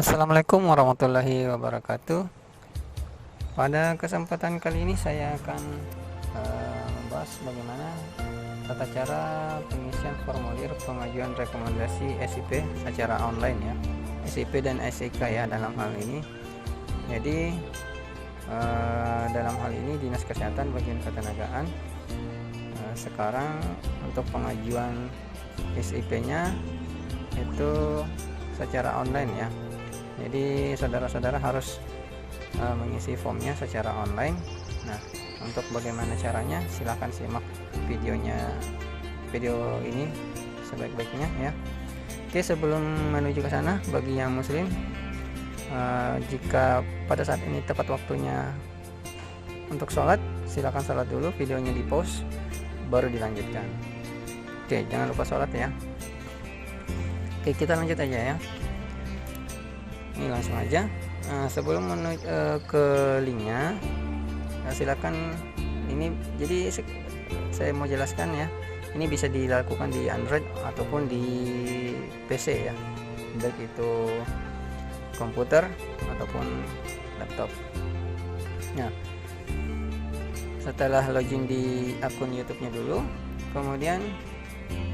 Assalamualaikum warahmatullahi wabarakatuh. Pada kesempatan kali ini saya akan membahas bagaimana tata cara pengisian formulir pengajuan rekomendasi SIP secara online ya, SIP dan SIK ya dalam hal ini. Jadi dalam hal ini Dinas Kesehatan Bagian Ketenagaan sekarang untuk pengajuan SIP-nya itu secara online ya. Jadi saudara-saudara harus mengisi formnya secara online. Nah, untuk bagaimana caranya silahkan simak video ini sebaik-baiknya ya. Oke, sebelum menuju ke sana, bagi yang muslim, jika pada saat ini tepat waktunya untuk sholat, silahkan sholat dulu, videonya di pause baru dilanjutkan. Oke, jangan lupa sholat ya. Oke, kita lanjut aja ya. Ini langsung aja. Sebelum menuju ke linknya, silakan ini. Jadi saya mau jelaskan ya. Ini bisa dilakukan di Android ataupun di PC ya, baik itu komputer ataupun laptop. Nah, setelah login di akun YouTube-nya dulu, kemudian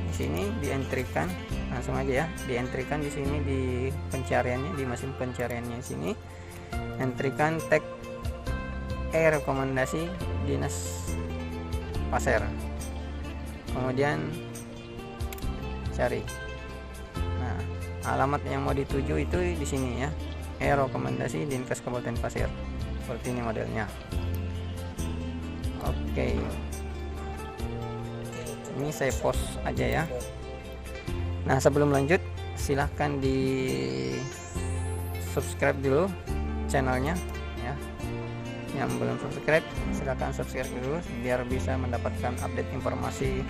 di sini dientrikan langsung aja ya, dientrikan di sini di pencariannya, di mesin pencariannya sini, entrikan tag rekomendasi Dinas Pasir, kemudian cari. Nah, alamat yang mau dituju itu di sini ya, rekomendasi Dinkes Kabupaten Pasir, seperti ini modelnya. Oke, ini saya post aja ya. Nah, sebelum lanjut silahkan di subscribe dulu channelnya ya. Yang belum subscribe silahkan subscribe dulu biar bisa mendapatkan update informasi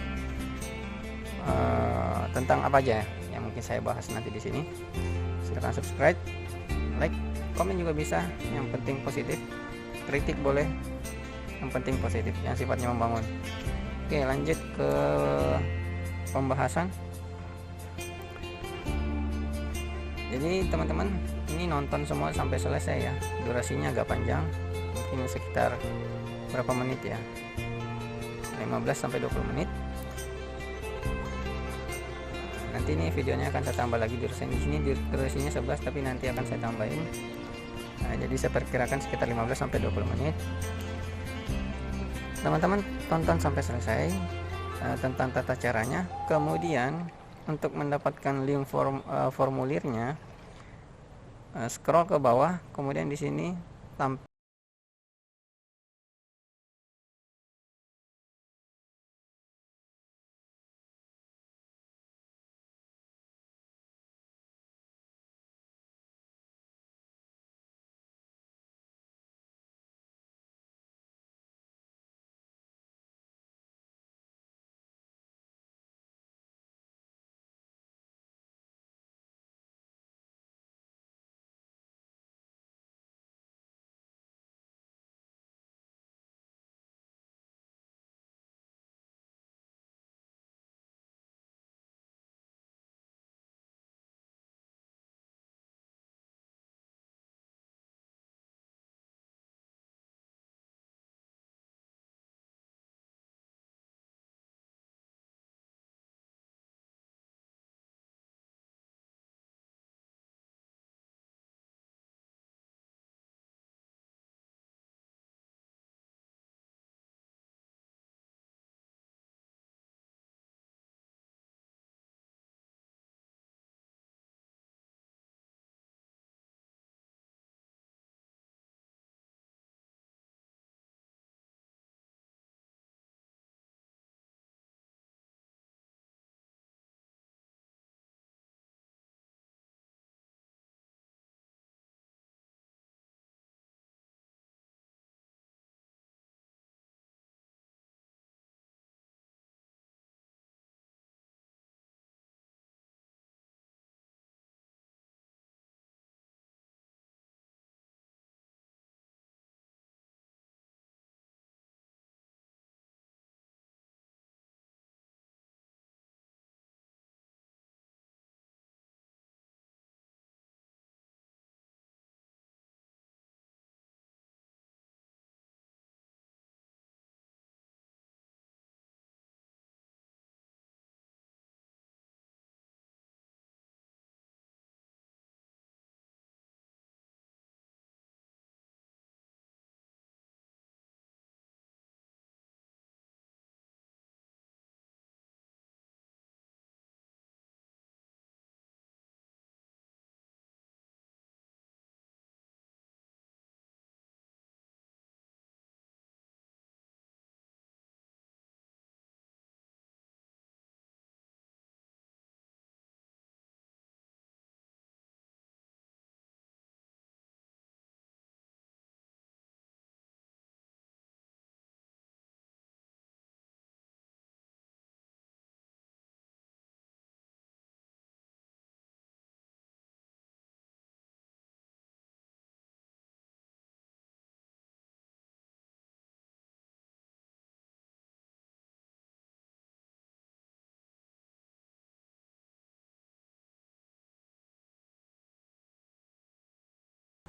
tentang apa aja yang mungkin saya bahas nanti di sini. Silahkan subscribe, like, komen juga bisa, yang penting positif. Kritik boleh, yang penting positif, yang sifatnya membangun. Oke, lanjut ke pembahasan. Jadi teman-teman ini nonton semua sampai selesai ya, durasinya agak panjang, mungkin sekitar berapa menit ya, 15-20 menit. Nanti ini videonya akan saya tambah lagi durasinya. Di sini durasinya 11 tapi nanti akan saya tambahin. Nah, jadi saya perkirakan sekitar 15-20 menit. Teman-teman tonton sampai selesai tentang tata caranya. Kemudian untuk mendapatkan link formulirnya, scroll ke bawah, kemudian di sini tampil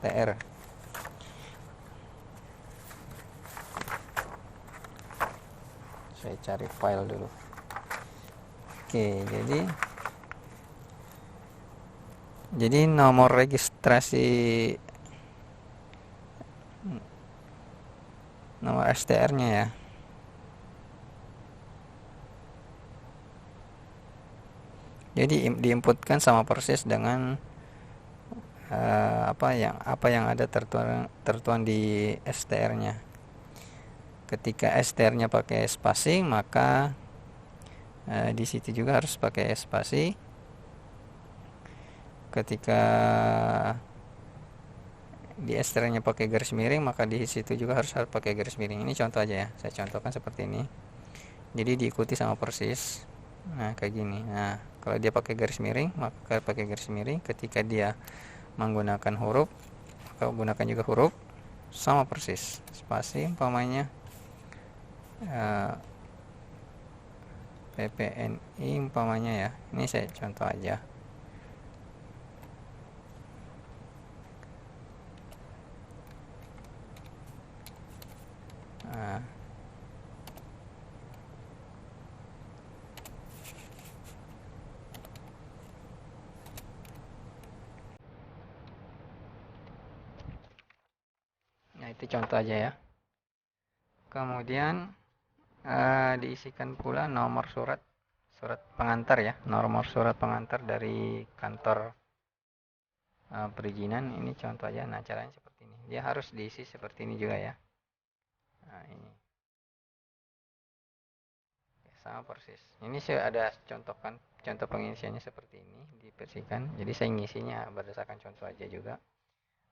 TR. Saya cari file dulu. Oke, jadi nomor registrasi, nomor STR-nya ya. Jadi diinputkan sama persis dengan apa yang ada tertuang di STR-nya. Ketika STR-nya pakai spasi, maka di situ juga harus pakai spasi. Ketika di STR-nya pakai garis miring, maka di situ juga harus pakai garis miring. Ini contoh aja ya, saya contohkan seperti ini. Jadi diikuti sama persis. Nah, kayak gini. Nah, kalau dia pakai garis miring, maka pakai garis miring. Ketika dia menggunakan huruf, maka gunakan juga huruf sama persis. Spasi umpamanya PPNI umpamanya ya. Ini saya contoh aja. Nah, itu contoh aja ya. Kemudian diisikan pula nomor surat pengantar ya, nomor surat pengantar dari kantor perizinan. Ini contoh aja. Nah, caranya seperti ini. Dia harus diisi seperti ini juga ya. Nah, ini sama persis. Ini saya ada contoh pengisiannya seperti ini, dibersihkan. Jadi saya ngisinya berdasarkan contoh aja juga.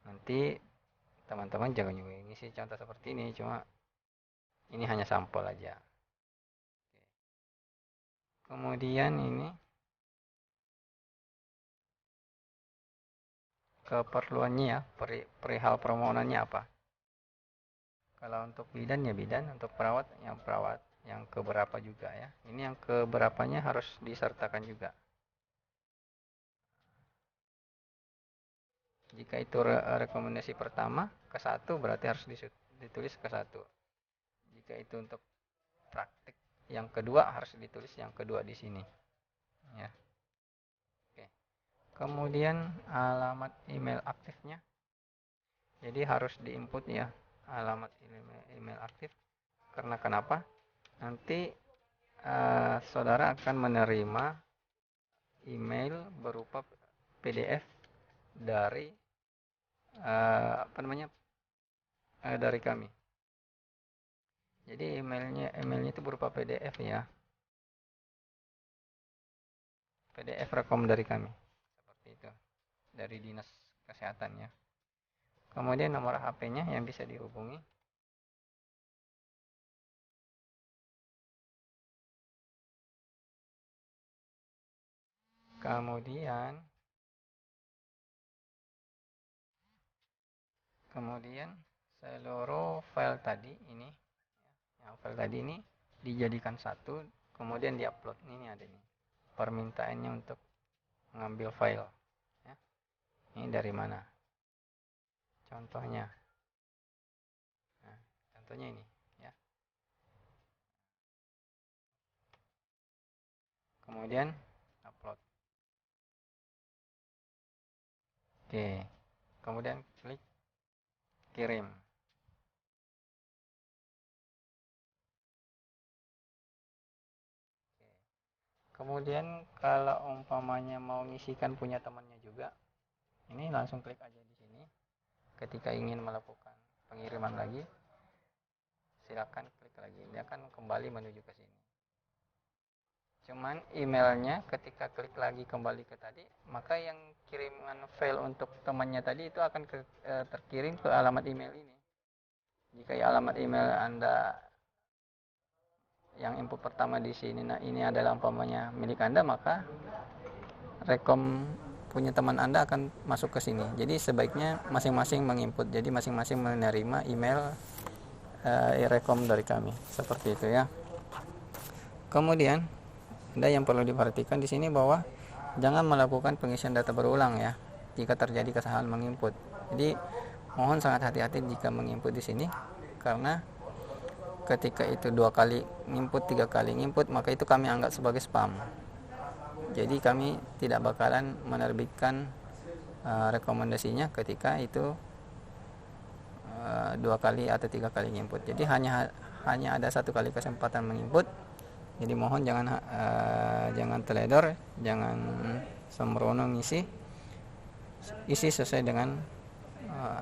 Nanti teman-teman jangan juga ngisi contoh seperti ini, cuma ini hanya sampel aja. Kemudian ini keperluannya ya, perihal permohonannya apa. Kalau untuk bidan ya bidan, untuk perawat yang keberapa juga ya. Ini yang keberapanya harus disertakan juga. Jika itu rekomendasi pertama ke 1, berarti harus ditulis ke 1. Jika itu untuk praktik yang kedua, harus ditulis yang kedua di sini ya. Oke. Kemudian alamat email aktifnya, jadi harus diinput ya alamat email aktif. Karena kenapa? Nanti saudara akan menerima email berupa PDF dari dari kami. Jadi emailnya itu berupa PDF ya, PDF rekom dari kami, seperti itu, dari dinas kesehatan ya. Kemudian nomor HP-nya yang bisa dihubungi. Kemudian seluruh file tadi ini, yang file tadi ini dijadikan satu, kemudian diupload. Ini ada nih permintaannya untuk mengambil file ya. Ini dari mana contohnya? Nah, contohnya ini ya. Kemudian upload. Oke, kemudian klik kirim. Kemudian kalau umpamanya mau ngisikan punya temannya juga, ini langsung klik aja di sini. Ketika ingin melakukan pengiriman lagi, silakan klik lagi. Dia akan kembali menuju ke sini. Cuman emailnya ketika klik lagi kembali ke tadi, maka yang kiriman file untuk temannya tadi itu akan terkirim ke alamat email ini. Jika alamat email Anda yang input pertama di sini, nah ini adalah umpamanya milik Anda, maka rekom punya teman Anda akan masuk ke sini. Jadi sebaiknya masing-masing menginput. Jadi masing-masing menerima email rekom dari kami. Seperti itu ya. Kemudian ada yang perlu diperhatikan di sini bahwa jangan melakukan pengisian data berulang ya. jika terjadi kesalahan menginput. Jadi mohon sangat hati-hati jika menginput di sini, karena ketika itu 2 kali nginput, 3 kali nginput, maka itu kami anggap sebagai spam. Jadi kami tidak bakalan menerbitkan rekomendasinya ketika itu 2 kali atau 3 kali nginput. Jadi hanya ada 1 kali kesempatan menginput. Jadi mohon jangan teledor, jangan sembrono isi sesuai dengan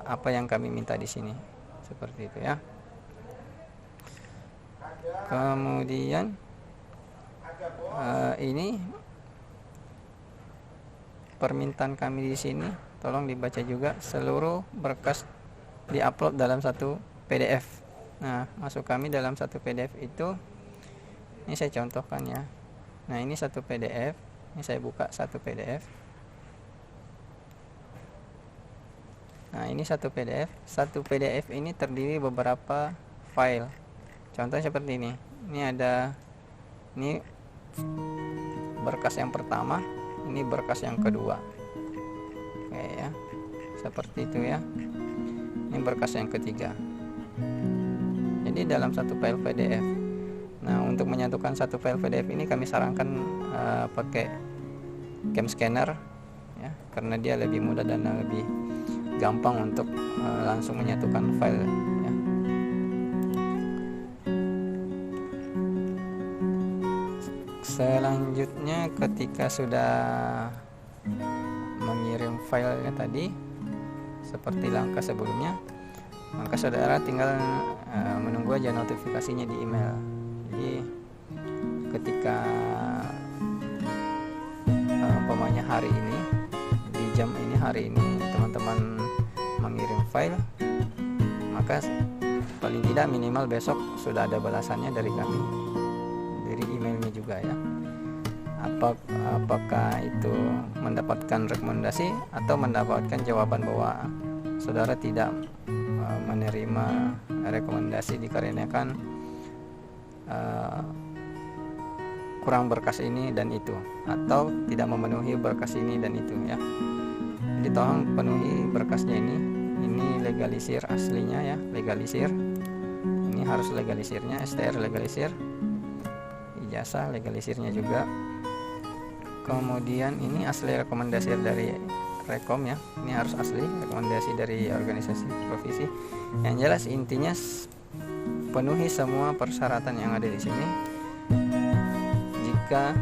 apa yang kami minta di sini, seperti itu ya. Kemudian ini permintaan kami di sini, tolong dibaca juga, seluruh berkas diupload dalam satu PDF. Nah, masuk kami dalam satu PDF itu, ini saya contohkan ya. Nah, ini satu PDF, ini saya buka satu PDF. Nah, ini satu PDF. Satu PDF ini terdiri beberapa file. Contohnya seperti ini. Ini berkas yang pertama, ini berkas yang kedua. Oke ya. Seperti itu ya. Ini berkas yang ketiga. Jadi dalam satu file PDF. Nah, untuk menyatukan satu file PDF ini kami sarankan pakai Cam Scanner ya, karena dia lebih mudah dan lebih gampang untuk langsung menyatukan file ya. Selanjutnya ketika sudah mengirim filenya tadi seperti langkah sebelumnya, maka saudara tinggal menunggu aja notifikasinya di email. Jadi ketika umpamanya hari ini di jam ini, hari ini teman-teman mengirim file, maka paling tidak minimal besok sudah ada balasannya dari kami, dari emailnya juga ya. Apakah itu mendapatkan rekomendasi atau mendapatkan jawaban bahwa saudara tidak menerima rekomendasi dikarenakan kurang berkas ini dan itu, atau tidak memenuhi berkas ini dan itu ya. Jadi tolong penuhi berkasnya ini legalisir aslinya ya, legalisir. Ini harus legalisirnya, STR legalisir, ijazah legalisirnya juga. Kemudian ini asli rekomendasi dari Rekom ya, ini harus asli rekomendasi dari organisasi profesi. Yang jelas intinya penuhi semua persyaratan yang ada di sini jika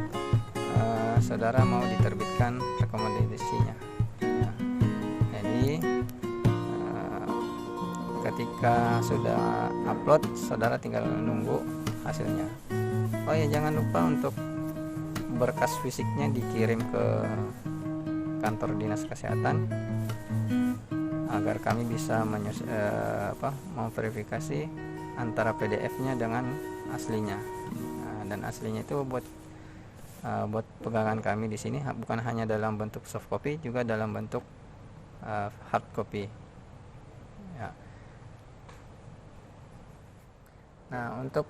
saudara mau diterbitkan rekomendasinya ya. Jadi ketika sudah upload, saudara tinggal menunggu hasilnya. Oh ya, jangan lupa untuk berkas fisiknya dikirim ke kantor dinas kesehatan agar kami bisa memverifikasi antara PDF-nya dengan aslinya. Dan aslinya itu buat pegangan kami di sini, bukan hanya dalam bentuk soft copy, juga dalam bentuk hard copy ya. Nah, untuk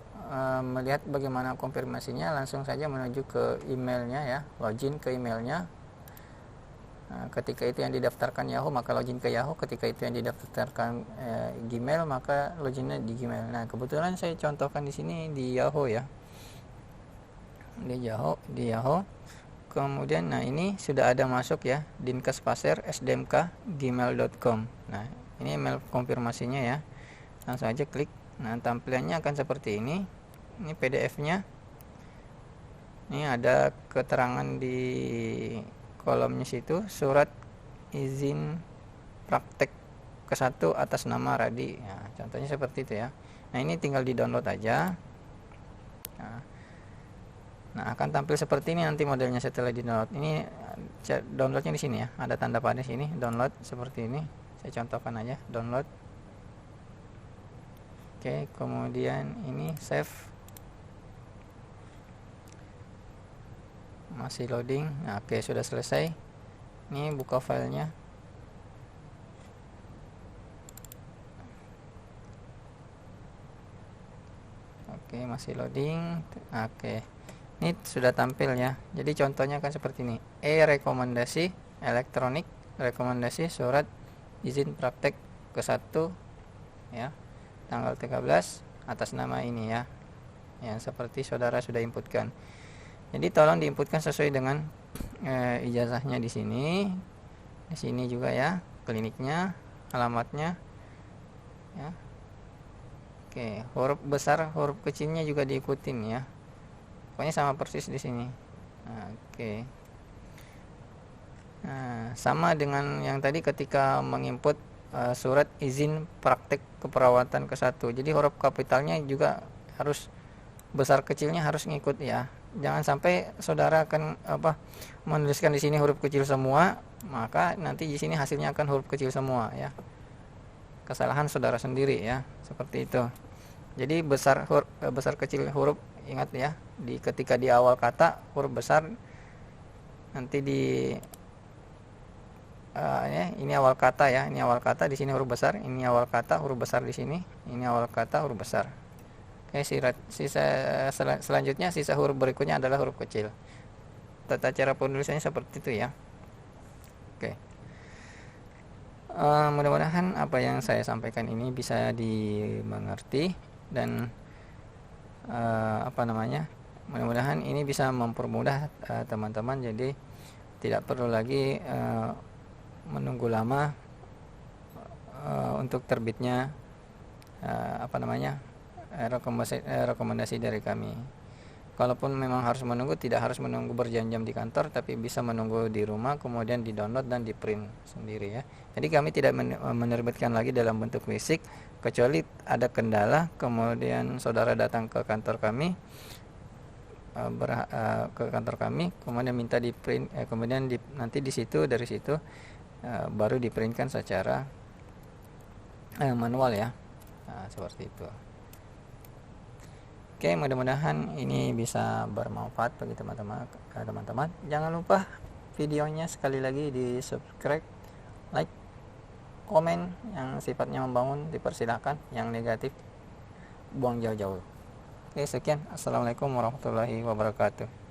melihat bagaimana konfirmasinya, langsung saja menuju ke emailnya ya, login ke emailnya. Nah, ketika itu yang didaftarkan Yahoo, maka login ke Yahoo. Ketika itu yang didaftarkan Gmail, maka loginnya di Gmail. Nah, kebetulan saya contohkan di sini di Yahoo ya, di Yahoo. Kemudian nah ini sudah ada masuk ya, dinkespasar@sdmk@gmail.com. Nah, ini email konfirmasinya ya. Langsung aja klik. Nah, tampilannya akan seperti ini. Ini PDF-nya. Ini ada keterangan di kolomnya situ, surat izin praktek ke-1 atas nama Radi. Nah, contohnya seperti itu ya. Nah, ini tinggal di-download aja. Nah, akan tampil seperti ini nanti modelnya setelah di-download. Ini downloadnya di sini ya. Ada tanda panah sini, download seperti ini. Saya contohkan aja, download. Oke, kemudian ini save, masih loading. Nah, oke, sudah selesai. Ini buka filenya. Oke, masih loading. Oke, ini sudah tampil ya. Jadi contohnya kan seperti ini, rekomendasi elektronik rekomendasi surat izin praktek ke-1 ya, tanggal 13 atas nama ini ya, yang seperti saudara sudah inputkan. Jadi tolong diinputkan sesuai dengan ijazahnya di sini juga ya, kliniknya, alamatnya ya. Oke, huruf besar, huruf kecilnya juga diikutin ya, pokoknya sama persis di sini. Oke. Nah, sama dengan yang tadi ketika menginput surat izin praktek keperawatan ke-1. Jadi huruf kapitalnya juga harus besar kecilnya harus ngikut ya. Jangan sampai saudara akan menuliskan di sini huruf kecil semua, maka nanti di sini hasilnya akan huruf kecil semua ya. Kesalahan saudara sendiri ya, seperti itu. Jadi besar kecil huruf, ingat ya, ketika di awal kata huruf besar, nanti di ini awal kata ya, ini awal kata di sini huruf besar, ini awal kata huruf besar di sini, ini awal kata huruf besar. Oke, selanjutnya sisa huruf berikutnya adalah huruf kecil. Tata cara penulisannya seperti itu ya. Oke. Mudah-mudahan apa yang saya sampaikan ini bisa dimengerti dan mudah-mudahan ini bisa mempermudah teman-teman, jadi tidak perlu lagi menunggu lama untuk terbitnya rekomendasi dari kami. Kalaupun memang harus menunggu, tidak harus menunggu berjam-jam di kantor, tapi bisa menunggu di rumah, kemudian di download dan di print sendiri ya. Jadi kami tidak menerbitkan lagi dalam bentuk fisik, kecuali ada kendala, kemudian saudara datang ke kantor kami, kemudian minta di print, kemudian nanti dari situ baru diprintkan secara manual ya. Nah, seperti itu. Oke, mudah-mudahan ini bisa bermanfaat bagi teman-teman. Jangan lupa videonya sekali lagi di subscribe, like, komen. Yang sifatnya membangun dipersilakan, yang negatif buang jauh-jauh. Oke, sekian. Assalamualaikum warahmatullahi wabarakatuh.